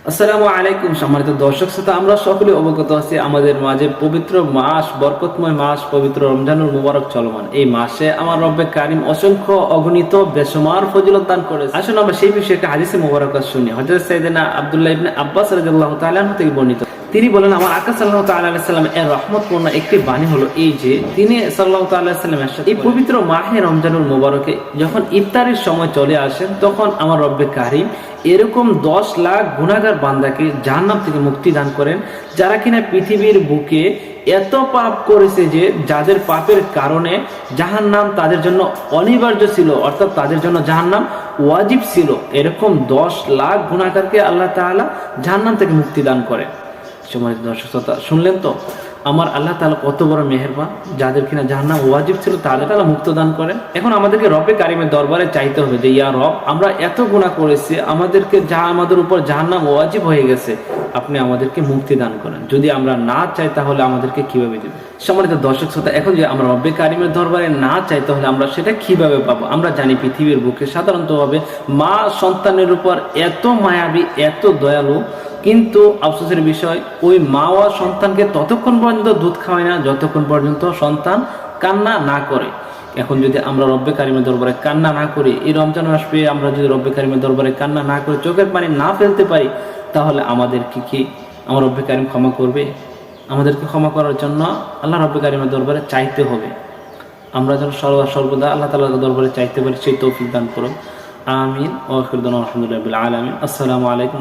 আসসালামু আলাইকুম সম্মানিত দর্শক শ্রোতা, আমরা সকলে অবগত আছি আমাদের মাঝে পবিত্র মাস, বরকতময় মাস, পবিত্র রমজানুল মুবারক চলমান। এই মাসে আমার রব্বে কারিম অসংখ্য অগণিত বেসমার ফজিলত দান করেছে। আসুন আমরা সেই বিষয়ে একটা হাদিসে মুবারক শুনি। হযরত সাইয়েদনা আব্দুল্লাহ ইবনে আব্বাস রাদিয়াল্লাহু তাআলা আনহু থেকে বর্ণিত, তিনি বলেন, আমার আকা সাল্লাল্লাহু তাআলা আলাইহি সাল্লাম এর রহমতপূর্ণ একটি বাণী হলো এই যে, তিনি সাল্লাল্লাহু তাআলা আলাইহি সাল্লাম এরশাদ করেন, এই পবিত্র মাহে রমজানুল মুবারকে যখন ইফতারের সময় চলে আসেন, তখন আমার রব্বে কারিম এরকম 10 লাখ গুনাহগার বান্দাকে জাহান্নাম থেকে মুক্তি দান করেন, যারা কিনা পৃথিবীর বুকে এত পাপ করেছে যে যাদের পাপের কারণে জাহান্নাম তাদের জন্য অনিবার্য ছিল, অর্থাৎ তাদের জন্য জাহান্নাম ওয়াজিব ছিল। এরকম 10 লাখ গুনাহগারকে আল্লাহ তাআলা জাহান্নাম থেকে মুক্তি দান করেন। সম্মানিত দর্শক শ্রোতা, শুনলেন তো আমার আল্লাহ তাআলা কত বড় মেহেরবান, যাদের কিনা জাহান্নাম ওয়াজিব ছিল তাদের তাআলা মুক্ত দান করেন। এখন আমাদেরকে রব্বে কারিমের দরবারে চাইতে হবে যে, ইয়া রব, আমরা এত গুনাহ করেছি, আমাদের উপর জাহান্নাম ওয়াজিব হয়ে গেছে, আপনি আমাদেরকে মুক্তি দান করেন। যদি আমরা না চাই তাহলে আমাদেরকে কিভাবে দিবেন? সম্মানিত দর্শক শ্রোতা, এখন যে আমরা রব্বে কারিমের দরবারে না চাই তাহলে আমরা সেটা কিভাবে পাবো? আমরা জানি পৃথিবীর বুকে সাধারণতভাবে মা সন্তানের উপর এত মায়াবী, এত দয়ালু, কিন্তু আফসোসের বিষয় ওই মা ও সন্তানকে ততক্ষণ পর্যন্ত দুধ খাওয়ায় না যতক্ষণ পর্যন্ত সন্তান কান্না না করে। এখন যদি আমরা রব্বে কারিমের দরবারে কান্না না করি, এই রমজান মাস পেয়ে আমরা যদি রব্বে কারিমের দরবারে কান্না না করে চোখের পানি না ফেলতে পারি, তাহলে আমাদেরকে কি আমার রব্বে কারিম ক্ষমা করবে? আমাদেরকে ক্ষমা করার জন্য আল্লাহ রব্বে কারিমের দরবারে চাইতে হবে। আমরা যেন সর্বদা আল্লাহ তাআলার দরবারে চাইতে পারি, সেই তৌফিক দান করুন। আমিন। ওয়া আখিরু দাওয়ানা আলহামদুলিল্লাহি রাব্বিল আলামিন। আসসালামু আলাইকুম।